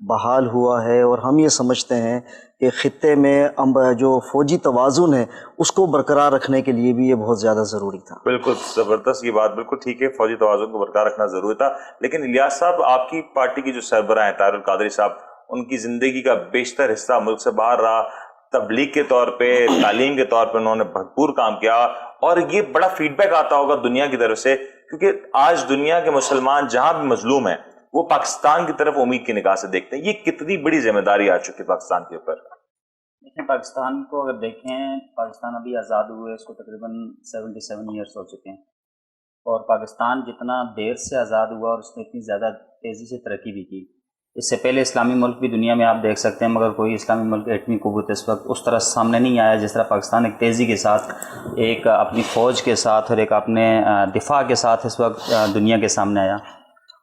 بحال ہوا ہے، اور ہم یہ سمجھتے ہیں کہ خطے میں جو فوجی توازن ہے اس کو برقرار رکھنے کے لیے بھی یہ بہت زیادہ ضروری تھا۔ بالکل زبردست، یہ بات بالکل ٹھیک ہے، فوجی توازن کو برقرار رکھنا ضروری تھا۔ لیکن الیاس صاحب، آپ کی پارٹی کی جو سربراہ ہیں طاہر القادری صاحب، ان کی زندگی کا بیشتر حصہ ملک سے باہر رہا، تبلیغ کے طور پہ، تعلیم کے طور پہ انہوں نے بھرپور کام کیا، اور یہ بڑا فیڈ بیک آتا ہوگا دنیا کی طرف سے، کیونکہ آج دنیا کے مسلمان جہاں بھی مظلوم ہیں وہ پاکستان کی طرف امید کی نگاہ سے دیکھتے ہیں۔ یہ کتنی بڑی ذمہ داری آ چکی ہے پاکستان کے اوپر؟ دیکھیں، پاکستان کو اگر دیکھیں، پاکستان ابھی آزاد ہوئے اس کو تقریباً 77 ایئرس ہو چکے ہیں، اور پاکستان جتنا دیر سے آزاد ہوا اور اس نے اتنی زیادہ تیزی سے ترقی بھی کی۔ اس سے پہلے اسلامی ملک بھی دنیا میں آپ دیکھ سکتے ہیں، مگر کوئی اسلامی ملک ایٹمی قوت اس وقت اس طرح سامنے نہیں آیا جس طرح پاکستان ایک تیزی کے ساتھ، ایک اپنی فوج کے ساتھ اور ایک اپنے دفاع کے ساتھ اس وقت دنیا کے سامنے آیا۔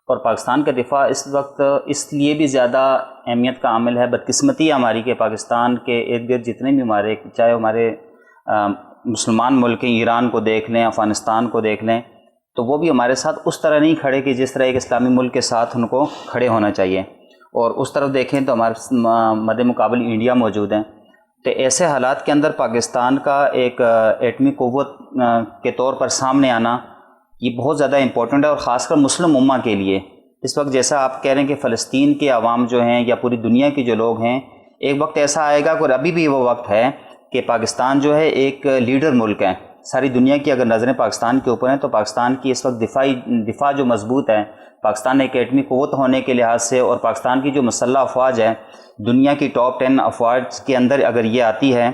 اور پاکستان کا دفاع اس وقت اس لیے بھی زیادہ اہمیت کا عامل ہے، بدقسمتی ہماری کہ پاکستان کے ارد گرد جتنے بھی ہمارے، چاہے ہمارے مسلمان ملک ہیں، ایران کو دیکھ لیں، افغانستان کو دیکھ لیں، تو وہ بھی ہمارے ساتھ اس طرح نہیں کھڑے کہ جس طرح ایک اسلامی ملک کے ساتھ ان کو کھڑے ہونا چاہیے۔ اور اس طرف دیکھیں تو ہمارے مد مقابل انڈیا موجود ہیں۔ تو ایسے حالات کے اندر پاکستان کا ایک ایٹمی قوت کے طور پر سامنے آنا یہ بہت زیادہ امپورٹنٹ ہے، اور خاص کر مسلم امہ کے لیے۔ اس وقت جیسا آپ کہہ رہے ہیں کہ فلسطین کے عوام جو ہیں یا پوری دنیا کے جو لوگ ہیں، ایک وقت ایسا آئے گا، اور ابھی بھی وہ وقت ہے کہ پاکستان جو ہے ایک لیڈر ملک ہے۔ ساری دنیا کی اگر نظریں پاکستان کے اوپر ہیں تو پاکستان کی اس وقت دفاع جو مضبوط ہے، پاکستان ایک ایٹمی قوت ہونے کے لحاظ سے، اور پاکستان کی جو مسلح افواج ہے دنیا کی ٹاپ 10 افواج کے اندر اگر یہ آتی ہے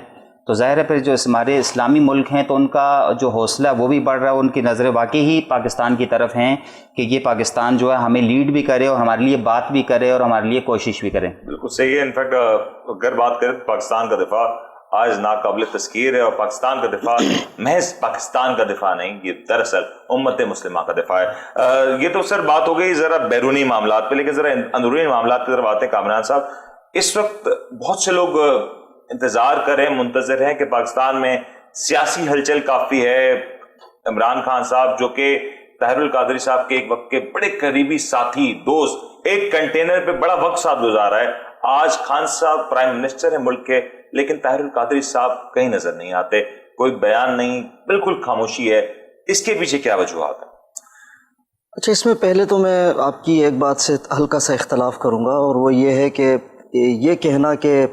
تو ظاہر ہے پھر جو ہمارے اسلامی ملک ہیں تو ان کا جو حوصلہ وہ بھی بڑھ رہا ہے، ان کی نظریں واقعی ہی پاکستان کی طرف ہیں کہ یہ پاکستان جو ہے ہمیں لیڈ بھی کرے اور ہمارے لیے بات بھی کرے اور ہمارے لیے کوشش بھی کرے۔ بالکل صحیح ہے۔ انفیکٹ اگر بات کریں تو پاکستان کا دفاع آج ناقابل تذکیر ہے، اور پاکستان کا دفاع محض پاکستان کا دفاع نہیں، یہ دراصل امت مسلمہ کا دفاع ہے۔ یہ تو سر بات ہو گئی ذرا بیرونی معاملات پہ، لیکن ذرا اندرونی معاملات کی طرف آتے ہیں کامران صاحب۔ اس وقت بہت سے لوگ انتظار کریں، منتظر ہیں کہ پاکستان میں سیاسی ہلچل کافی ہے۔ عمران خان صاحب جو کہ طاہر القادری صاحب کے ایک وقت کے بڑے قریبی ساتھی، دوست، ایک کنٹینر پہ بڑا وقت ساتھ گزارا ہے، آج خان صاحب پرائم منسٹر ہیں ملک کے، لیکن طاہر القادری صاحب کہیں نظر نہیں آتے، کوئی بیان نہیں، بالکل خاموشی ہے۔ اس کے پیچھے کیا وجوہات ہیں؟ اچھا، اس میں پہلے تو میں آپ کی ایک بات سے ہلکا سا اختلاف کروں گا، اور وہ یہ ہے کہ یہ کہنا کہ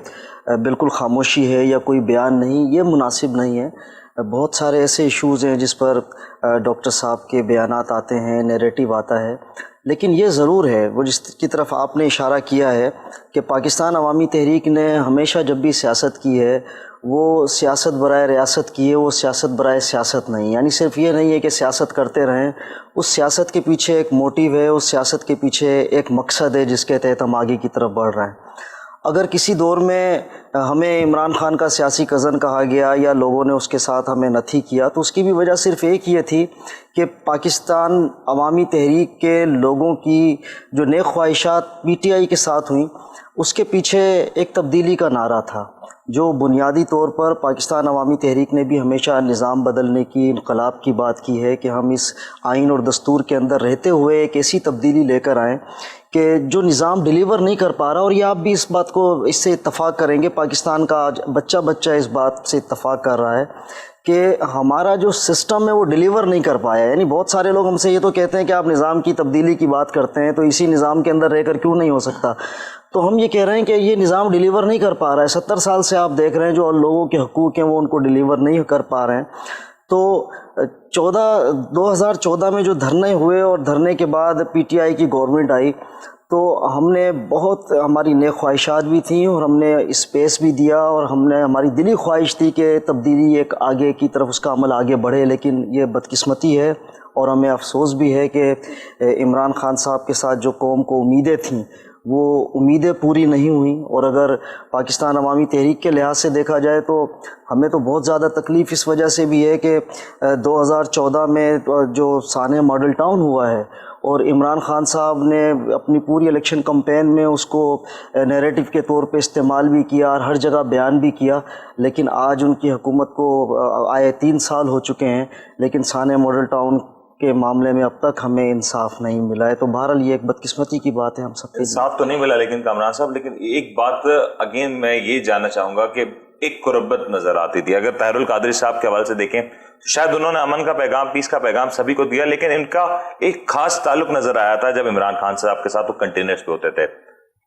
بالکل خاموشی ہے یا کوئی بیان نہیں، یہ مناسب نہیں ہے۔ بہت سارے ایسے ایشوز ہیں جس پر ڈاکٹر صاحب کے بیانات آتے ہیں، نیریٹو آتا ہے، لیکن یہ ضرور ہے وہ جس کی طرف آپ نے اشارہ کیا ہے کہ پاکستان عوامی تحریک نے ہمیشہ جب بھی سیاست کی ہے وہ سیاست برائے ریاست کی ہے، وہ سیاست برائے سیاست نہیں، یعنی صرف یہ نہیں ہے کہ سیاست کرتے رہیں، اس سیاست کے پیچھے ایک موٹیو ہے، اس سیاست کے پیچھے ایک مقصد ہے جس کے تحت ہم آگے کی طرف بڑھ رہے ہیں۔ اگر کسی دور میں ہمیں عمران خان کا سیاسی کزن کہا گیا یا لوگوں نے اس کے ساتھ ہمیں نتھی کیا، تو اس کی بھی وجہ صرف ایک یہ تھی کہ پاکستان عوامی تحریک کے لوگوں کی جو نیک خواہشات پی ٹی آئی کے ساتھ ہوئیں، اس کے پیچھے ایک تبدیلی کا نعرہ تھا، جو بنیادی طور پر پاکستان عوامی تحریک نے بھی ہمیشہ نظام بدلنے کی، انقلاب کی بات کی ہے کہ ہم اس آئین اور دستور کے اندر رہتے ہوئے ایک ایسی تبدیلی لے کر آئیں کہ جو نظام ڈیلیور نہیں کر پا رہا، اور یہ آپ بھی اس بات کو اس سے اتفاق کریں گے، پاکستان کا آج بچہ اس بات سے اتفاق کر رہا ہے کہ ہمارا جو سسٹم ہے وہ ڈیلیور نہیں کر پایا۔ یعنی بہت سارے لوگ ہم سے یہ تو کہتے ہیں کہ آپ نظام کی تبدیلی کی بات کرتے ہیں تو اسی نظام کے اندر رہ کر کیوں نہیں ہو سکتا، تو ہم یہ کہہ رہے ہیں کہ یہ نظام ڈیلیور نہیں کر پا رہا ہے۔ 70 سال سے آپ دیکھ رہے ہیں جو لوگوں کے حقوق ہیں وہ ان کو ڈیلیور نہیں کر پا رہے ہیں۔ تو 2014 میں جو دھرنے ہوئے اور دھرنے کے بعد پی ٹی آئی کی گورنمنٹ آئی، تو ہم نے بہت، ہماری نیک خواہشات بھی تھیں اور ہم نے اسپیس بھی دیا، اور ہماری دلی خواہش تھی کہ تبدیلی ایک آگے کی طرف اس کا عمل آگے بڑھے، لیکن یہ بدقسمتی ہے اور ہمیں افسوس بھی ہے کہ عمران خان صاحب کے ساتھ جو قوم کو امیدیں تھیں وہ امیدیں پوری نہیں ہوئیں۔ اور اگر پاکستان عوامی تحریک کے لحاظ سے دیکھا جائے تو ہمیں تو بہت زیادہ تکلیف اس وجہ سے بھی ہے کہ 2014 میں جو سانحہ ماڈل ٹاؤن ہوا ہے، اور عمران خان صاحب نے اپنی پوری الیکشن کمپین میں اس کو نیریٹو کے طور پہ استعمال بھی کیا اور ہر جگہ بیان بھی کیا، لیکن آج ان کی حکومت کو آئے 3 سال ہو چکے ہیں، لیکن سانحہ ماڈل ٹاؤن کے معاملے میں اب تک ہمیں انصاف نہیں ملا ہے. تو بہرحال یہ ایک بدقسمتی کی بات ہے ہم سب کے لیے. انصاف تو نہیں ملا لیکن کامران صاحب، لیکن ایک بات اگین میں یہ جاننا چاہوں گا کہ ایک قربت نظر آتی تھی. اگر طاہر القادری صاحب کے حوالے سے دیکھیں تو شاید انہوں نے امن کا پیغام، پیس کا پیغام سبھی کو دیا، لیکن ان کا ایک خاص تعلق نظر آیا تھا جب عمران خان صاحب کے ساتھ وہ کنٹینرز پہ ہوتے تھے.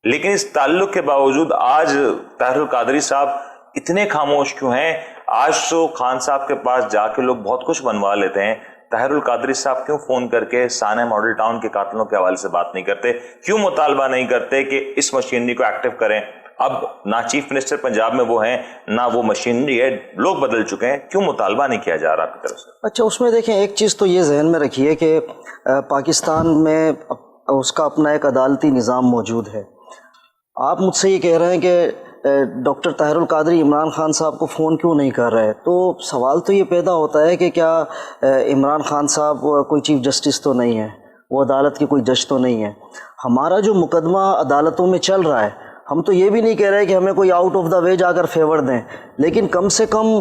لیکن اس تعلق کے باوجود آج طاہر القادری صاحب اتنے خاموش کیوں ہیں؟ آج تو خان صاحب کے پاس جا کے لوگ بہت کچھ بنوا لیتے ہیں، طاہر القادری صاحب کیوں فون کر کے سانحہ ماڈل ٹاؤن کے قاتلوں کے حوالے سے بات نہیں کرتے؟ کیوں مطالبہ نہیں کرتے کہ اس مشینری کو ایکٹیو کریں؟ اب نہ چیف منسٹر پنجاب میں وہ ہیں، نہ وہ مشینری ہے، لوگ بدل چکے ہیں، کیوں مطالبہ نہیں کیا جا رہا آپ کی طرف سے؟ اچھا، اس میں دیکھیں ایک چیز تو یہ ذہن میں رکھیے کہ پاکستان میں اس کا اپنا ایک عدالتی نظام موجود ہے. آپ مجھ سے یہ کہہ رہے ہیں کہ ڈاکٹر طاہر القادری عمران خان صاحب کو فون کیوں نہیں کر رہے؟ تو سوال تو یہ پیدا ہوتا ہے کہ کیا عمران خان صاحب کوئی چیف جسٹس تو نہیں ہے، وہ عدالت کے کوئی جج تو نہیں ہے. ہمارا جو مقدمہ عدالتوں میں چل رہا ہے، ہم تو یہ بھی نہیں کہہ رہے کہ ہمیں کوئی آؤٹ آف دا وے جا کر فیور دیں، لیکن کم سے کم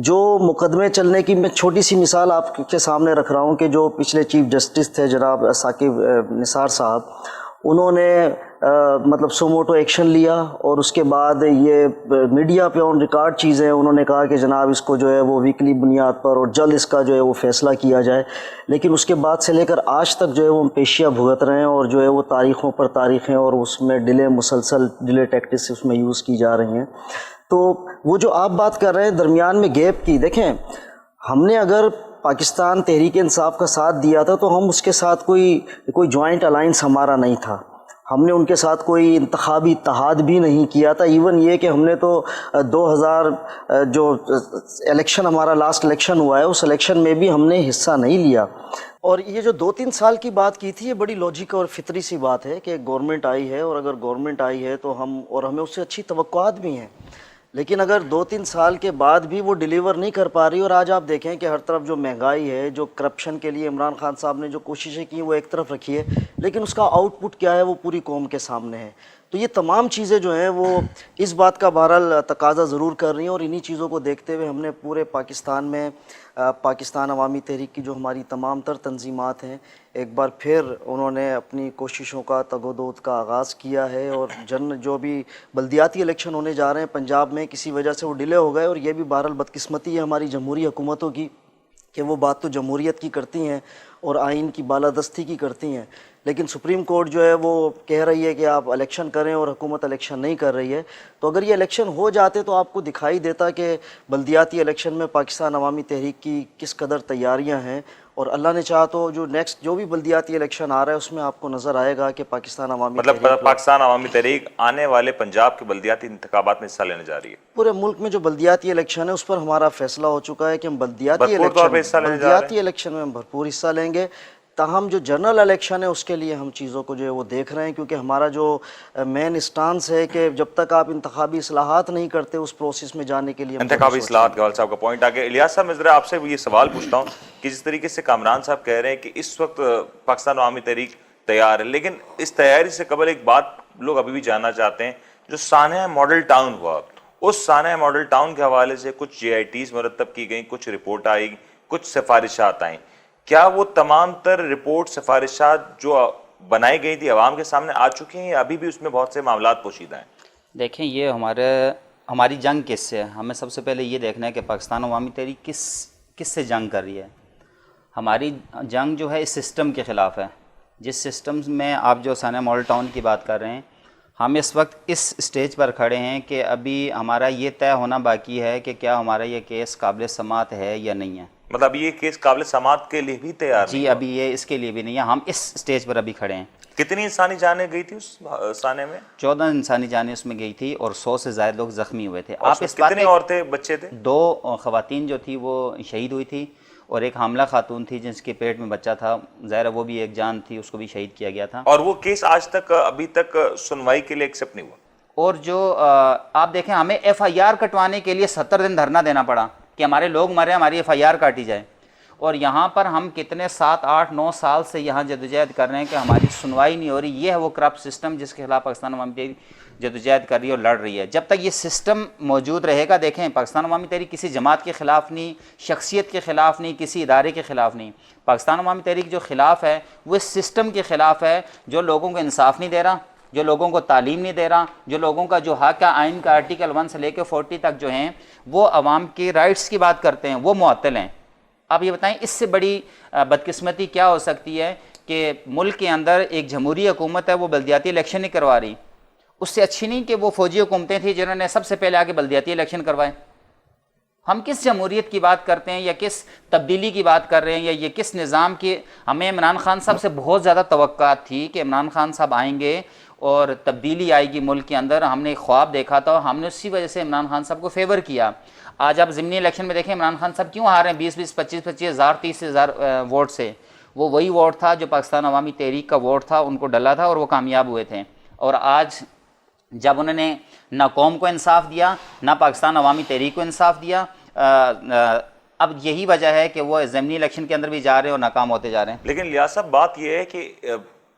جو مقدمے چلنے کی میں چھوٹی سی مثال آپ کے سامنے رکھ رہا ہوں کہ جو پچھلے چیف جسٹس تھے جناب ثاقب نثار صاحب، انہوں نے مطلب سوموٹو ایکشن لیا اور اس کے بعد یہ میڈیا پہ آن ریکارڈ چیزیں انہوں نے کہا کہ جناب اس کو جو ہے وہ ویکلی بنیاد پر اور جلد اس کا جو ہے وہ فیصلہ کیا جائے. لیکن اس کے بعد سے لے کر آج تک جو ہے وہ پیشیاں بھگت رہے ہیں اور جو ہے وہ تاریخوں پر تاریخیں اور اس میں مسلسل ڈیلے ٹیکٹکس اس میں یوز کی جا رہی ہیں. تو وہ جو آپ بات کر رہے ہیں درمیان میں گیپ کی، دیکھیں ہم نے اگر پاکستان تحریک انصاف کا ساتھ دیا تھا تو ہم اس کے ساتھ کوئی جوائنٹ الائنس ہمارا نہیں تھا، ہم نے ان کے ساتھ کوئی انتخابی اتحاد بھی نہیں کیا تھا. ایون یہ کہ ہم نے تو 2000 جو الیکشن ہمارا لاسٹ الیکشن ہوا ہے اس الیکشن میں بھی ہم نے حصہ نہیں لیا. اور یہ جو 2-3 سال کی بات کی تھی، یہ بڑی لاجک اور فطری سی بات ہے کہ گورنمنٹ آئی ہے، اور اگر گورنمنٹ آئی ہے تو ہمیں اس سے اچھی توقعات بھی ہیں، لیکن اگر 2-3 سال کے بعد بھی وہ ڈیلیور نہیں کر پا رہی. اور آج آپ دیکھیں کہ ہر طرف جو مہنگائی ہے، جو کرپشن کے لیے عمران خان صاحب نے جو کوششیں کی وہ ایک طرف رکھی ہے، لیکن اس کا آؤٹ پٹ کیا ہے وہ پوری قوم کے سامنے ہے. تو یہ تمام چیزیں جو ہیں وہ اس بات کا بہرحال تقاضا ضرور کر رہی ہیں. اور انہی چیزوں کو دیکھتے ہوئے ہم نے پورے پاکستان میں پاکستان عوامی تحریک کی جو ہماری تمام تر تنظیمات ہیں، ایک بار پھر انہوں نے اپنی کوششوں کا تگ و دود کا آغاز کیا ہے. اور جو بھی بلدیاتی الیکشن ہونے جا رہے ہیں پنجاب میں، کسی وجہ سے وہ ڈیلے ہو گئے، اور یہ بھی بہرحال بدقسمتی ہے ہماری جمہوری حکومتوں کی کہ وہ بات تو جمہوریت کی کرتی ہیں اور آئین کی بالادستی کی کرتی ہیں، لیکن سپریم کورٹ جو ہے وہ کہہ رہی ہے کہ آپ الیکشن کریں اور حکومت الیکشن نہیں کر رہی ہے. تو اگر یہ الیکشن ہو جاتے تو آپ کو دکھائی دیتا کہ بلدیاتی الیکشن میں پاکستان عوامی تحریک کی کس قدر تیاریاں ہیں. اور اللہ نے چاہا تو جو نیکسٹ جو بھی بلدیاتی الیکشن آ رہا ہے اس میں آپ کو نظر آئے گا کہ پاکستان عوامی مطلب پاکستان عوامی تحریک آنے والے پنجاب کے بلدیاتی انتخابات میں حصہ لینے جا رہی ہے. پورے ملک میں جو بلدیاتی الیکشن ہے اس پر ہمارا فیصلہ ہو چکا ہے کہ ہم بلدیاتی الیکشن میں ہم بھرپور حصہ لیں گے. تاہم جو جنرل الیکشن ہے اس کے لیے ہم چیزوں کو جو ہے وہ دیکھ رہے ہیں، کیونکہ ہمارا جو مین اسٹانس ہے کہ جب تک آپ انتخابی اصلاحات نہیں کرتے اس پروسیس میں جانے کے لیے انتخابی اصلاحات کے صاحب کا پوائنٹ آگے. الیاس صاحب، میں ذرا آپ سے یہ سوال پوچھتا ہوں کہ جس طریقے سے کامران صاحب کہہ رہے ہیں کہ اس وقت پاکستان عوامی تحریک تیار ہے، لیکن اس تیاری سے قبل ایک بات لوگ ابھی بھی جاننا چاہتے ہیں. جو سانحہ ماڈل ٹاؤن ہوا، اس سانحہ ماڈل ٹاؤن کے حوالے سے کچھ JITs مرتب کی گئیں، کچھ رپورٹ آئی، کچھ سفارشات آئیں. کیا وہ تمام تر رپورٹ سفارشات جو بنائی گئی تھی عوام کے سامنے آ چکی ہیں یا ابھی بھی اس میں بہت سے معاملات پوشیدہ ہیں؟ دیکھیں، یہ ہماری جنگ کس سے ہے؟ ہمیں سب سے پہلے یہ دیکھنا ہے کہ پاکستان عوامی تحریک کس سے جنگ کر رہی ہے. ہماری جنگ جو ہے اس سسٹم کے خلاف ہے. جس سسٹم میں آپ جو سانحہ ماڈل ٹاؤن کی بات کر رہے ہیں، ہم اس وقت اس سٹیج پر کھڑے ہیں کہ ابھی ہمارا یہ طے ہونا باقی ہے کہ کیا ہمارا یہ کیس قابل سماعت ہے یا نہیں ہے. مطلب یہ کیس قابل سماعت کے لیے بھی تیار جی، ابھی یہ اس کے لیے بھی نہیں ہے. ہم اس سٹیج پر ابھی کھڑے ہیں. کتنی انسانی جانیں گئی تھی اس سانحے میں؟ 14 انسانی جانیں اس میں گئی تھی اور 100 سے زائد لوگ زخمی ہوئے تھے. آپ اس کتنے عورتیں بچے تھے؟ 2 خواتین جو تھی وہ شہید ہوئی تھی اور ایک حاملہ خاتون تھی جس کے پیٹ میں بچہ تھا. ظاہر وہ بھی ایک جان تھی، اس کو بھی شہید کیا گیا تھا. اور وہ کیس آج تک ابھی تک سنوائی کے لیے ایکسیپٹ نہیں ہوا. اور جو آپ دیکھیں، ہمیں FIR کٹوانے کے لیے 70 دن دھرنا دینا پڑا کہ ہمارے لوگ مرے، ہماری FIR کاٹی جائے. اور یہاں پر ہم کتنے 7 8 9 سال سے یہاں جدوجہد کر رہے ہیں کہ ہماری سنوائی نہیں ہو رہی. یہ ہے وہ کرپٹ سسٹم جس کے خلاف پاکستان عوامی تحریک جدوجہد کر رہی ہے اور لڑ رہی ہے. جب تک یہ سسٹم موجود رہے گا، دیکھیں پاکستان عوامی تحریک کسی جماعت کے خلاف نہیں، شخصیت کے خلاف نہیں، کسی ادارے کے خلاف نہیں. پاکستان عوامی تحریک جو خلاف ہے وہ اس سسٹم کے خلاف ہے جو لوگوں کو انصاف نہیں دے رہا، جو لوگوں کو تعلیم نہیں دے رہا، جو لوگوں کا جو حق ہے آئین کا آرٹیکل 1 سے لے کے 40 تک جو ہیں وہ عوام کی رائٹس کی بات کرتے ہیں، وہ معطل ہیں. آپ یہ بتائیں اس سے بڑی بدقسمتی کیا ہو سکتی ہے کہ ملک کے اندر ایک جمہوری حکومت ہے وہ بلدیاتی الیکشن نہیں کروا رہی. اس سے اچھی نہیں کہ وہ فوجی حکومتیں تھیں جنہوں نے سب سے پہلے آگے بلدیاتی الیکشن کروائے. ہم کس جمہوریت کی بات کرتے ہیں یا کس تبدیلی کی بات کر رہے ہیں یا یہ کس نظام کی؟ ہمیں عمران خان صاحب سے بہت زیادہ توقعات تھی کہ عمران خان صاحب آئیں گے اور تبدیلی آئے گی ملک کے اندر. ہم نے ایک خواب دیکھا تھا، ہم نے اسی وجہ سے عمران خان صاحب کو فیور کیا. آج آپ ضمنی الیکشن میں دیکھیں عمران خان صاحب کیوں ہار رہے ہیں 20 25 ہزار 30 ہزار ووٹ سے؟ وہ وہی ووٹ تھا جو پاکستان عوامی تحریک کا ووٹ تھا، ان کو ڈلا تھا اور وہ کامیاب ہوئے تھے. اور آج جب انہوں نے نہ قوم کو انصاف دیا نہ پاکستان عوامی تحریک کو انصاف دیا، اب یہی وجہ ہے کہ وہ ضمنی الیکشن کے اندر بھی جا رہے ہیں اور ناکام ہوتے جا رہے ہیں. لیکن لیاس صاحب بات یہ ہے کہ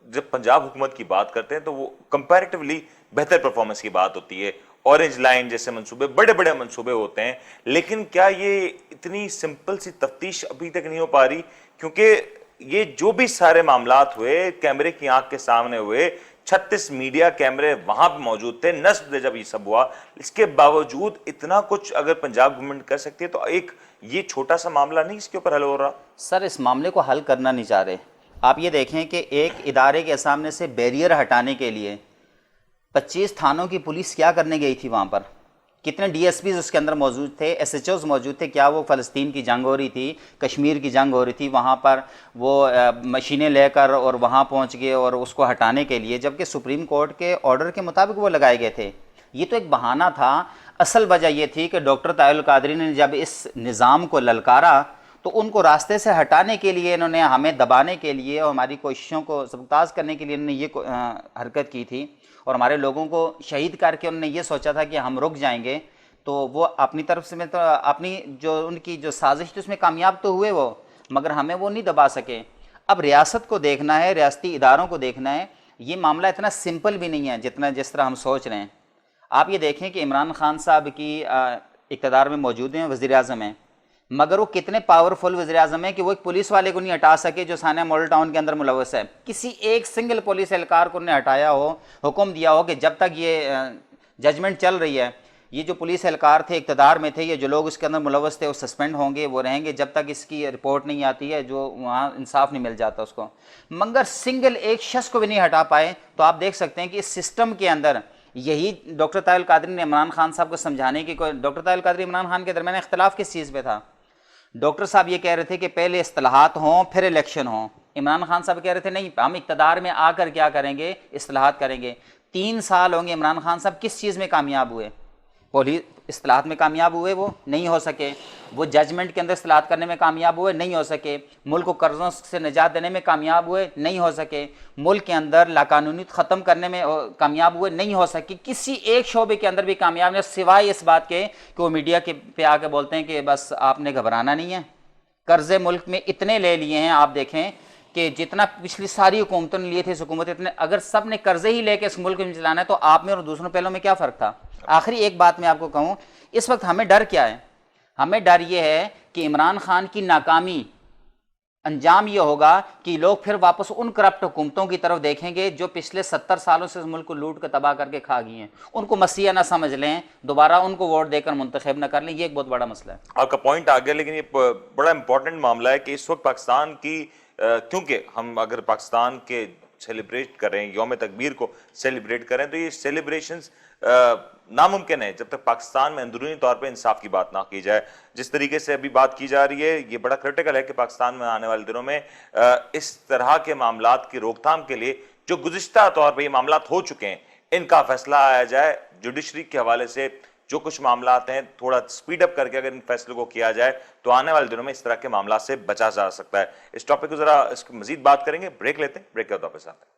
جب پنجاب حکومت کی بات کرتے ہیں تو وہ کمپیریٹیولی بہتر پرفارمنس کی بات ہوتی ہے. اورنج لائن جیسے منصوبے بڑے بڑے منصوبے ہوتے ہیں، لیکن کیا یہ اتنی سمپل سی تفتیش ابھی تک نہیں ہو پا رہی؟ کیونکہ یہ جو بھی سارے معاملات ہوئے کیمرے کی آنکھ کے سامنے ہوئے، 36 میڈیا کیمرے وہاں پہ موجود تھے، نصب جب یہ سب ہوا، اس کے باوجود اتنا کچھ اگر پنجاب گورنمنٹ کر سکتی ہے تو ایک یہ چھوٹا سا معاملہ نہیں اس کے اوپر حل ہو رہا؟ سر اس معاملے کو حل کرنا نہیں چاہ رہے. آپ یہ دیکھیں کہ ایک ادارے کے سامنے سے بیریئر ہٹانے کے لیے 25 تھانوں کی پولیس کیا کرنے گئی تھی وہاں پر؟ کتنے ڈی ایس پیز اس کے اندر موجود تھے، ایس ایچ اوز موجود تھے؟ کیا وہ فلسطین کی جنگ ہو رہی تھی، کشمیر کی جنگ ہو رہی تھی، وہاں پر وہ مشینیں لے کر اور وہاں پہنچ گئے اور اس کو ہٹانے کے لیے، جبکہ سپریم کورٹ کے آرڈر کے مطابق وہ لگائے گئے تھے؟ یہ تو ایک بہانہ تھا. اصل وجہ یہ تھی کہ ڈاکٹر طاہر القادری نے جب اس نظام کو للکارا تو ان کو راستے سے ہٹانے کے لیے، انہوں نے ہمیں دبانے کے لیے اور ہماری کوششوں کو سبکتاز کرنے کے لیے انہوں نے یہ حرکت کی تھی اور ہمارے لوگوں کو شہید کر کے انہوں نے یہ سوچا تھا کہ ہم رک جائیں گے. تو وہ اپنی طرف سے میں تو اپنی جو ان کی جو سازش تھی اس میں کامیاب تو ہوئے وہ، مگر ہمیں وہ نہیں دبا سکے. اب ریاست کو دیکھنا ہے، ریاستی اداروں کو دیکھنا ہے. یہ معاملہ اتنا سمپل بھی نہیں ہے جس طرح ہم سوچ رہے ہیں. آپ یہ دیکھیں کہ عمران خان صاحب کی اقتدار میں موجود ہیں، وزیر اعظم ہیں، مگر وہ کتنے پاورفل وزیر اعظم ہیں کہ وہ ایک پولیس والے کو نہیں ہٹا سکے جو ثانیہ ماڈل ٹاؤن کے اندر ملوث ہے. کسی ایک سنگل پولیس اہلکار کو انہیں ہٹایا ہو، حکم دیا ہو کہ جب تک یہ ججمنٹ چل رہی ہے یہ جو پولیس اہلکار تھے اقتدار میں تھے، یہ جو لوگ اس کے اندر ملوث تھے وہ سسپینڈ ہوں گے، وہ رہیں گے جب تک اس کی رپورٹ نہیں آتی ہے، جو وہاں انصاف نہیں مل جاتا اس کو. مگر سنگل ایک شخص کو بھی نہیں ہٹا پائے. تو آپ دیکھ سکتے ہیں کہ اس سسٹم کے اندر یہی ڈاکٹر طاہر القادری نے عمران خان صاحب کو سمجھانے کی ڈاکٹر طاہر القادری عمران خان کے درمیان اختلاف کس چیز پہ تھا؟ ڈاکٹر صاحب یہ کہہ رہے تھے کہ پہلے اصلاحات ہوں پھر الیکشن ہوں. عمران خان صاحب کہہ رہے تھے نہیں، ہم اقتدار میں آ کر کیا کریں گے، اصلاحات کریں گے. 3 سال ہوں گے عمران خان صاحب کس چیز میں کامیاب ہوئے؟ پولیس اصلاحات میں کامیاب ہوئے، وہ نہیں ہو سکے. وہ ججمنٹ کے اندر اصلاحات کرنے میں کامیاب ہوئے، نہیں ہو سکے. ملک کو قرضوں سے نجات دینے میں کامیاب ہوئے، نہیں ہو سکے. ملک کے اندر لاقانونیت ختم کرنے میں کامیاب ہوئے، نہیں ہو سکی. کسی ایک شعبے کے اندر بھی کامیاب نہیں، سوائے اس بات کے کہ وہ میڈیا کے پہ آ کے بولتے ہیں کہ بس آپ نے گھبرانا نہیں ہے. قرضے ملک میں اتنے لے لیے ہیں، آپ دیکھیں کہ جتنا پچھلی ساری حکومتوں نے لیے تھے، اس حکومت اتنے، اگر سب نے قرضے ہی لے کے اس ملک میں چلانا ہے تو آپ میں اور دوسروں پہلوں میں کیا فرق تھا؟ آخری ایک بات میں آپ کو کہوں، اس وقت ہمیں ڈر کیا ہے؟ ہمیں ڈر یہ ہے کہ عمران خان کی ناکامی انجام یہ ہوگا کہ لوگ پھر واپس ان کرپٹ حکومتوں کی طرف دیکھیں گے جو پچھلے 70 سالوں سے اس ملک کو لوٹ کر تباہ کر کے کھا گئی ہیں. ان کو مسیح نہ سمجھ لیں، دوبارہ ان کو ووٹ دے کر منتخب نہ کر لیں. یہ ایک بہت بڑا مسئلہ ہے. آپ کا پوائنٹ آ گیا، لیکن یہ بڑا امپورٹنٹ معاملہ ہے کہ اس وقت پاکستان کی کیونکہ ہم اگر پاکستان کے سیلیبریٹ کریں، یوم تکبیر کو سیلیبریٹ کریں، تو یہ سیلیبریشنز ناممکن ہے جب تک پاکستان میں اندرونی طور پہ انصاف کی بات نہ کی جائے. جس طریقے سے ابھی بات کی جا رہی ہے، یہ بڑا کرٹیکل ہے کہ پاکستان میں آنے والے دنوں میں اس طرح کے معاملات کی روک تھام کے لیے جو گزشتہ طور پہ یہ معاملات ہو چکے ہیں ان کا فیصلہ آیا جائے. جوڈیشری کے حوالے سے جو کچھ معاملات ہیں تھوڑا سپیڈ اپ کر کے اگر ان فیصلوں کو کیا جائے تو آنے والے دنوں میں اس طرح کے معاملات سے بچا جا سکتا ہے. اس ٹاپک کو ذرا اس کی مزید بات کریں گے، بریک لیتے ہیں، بریک کے بعد واپس آتے ہیں.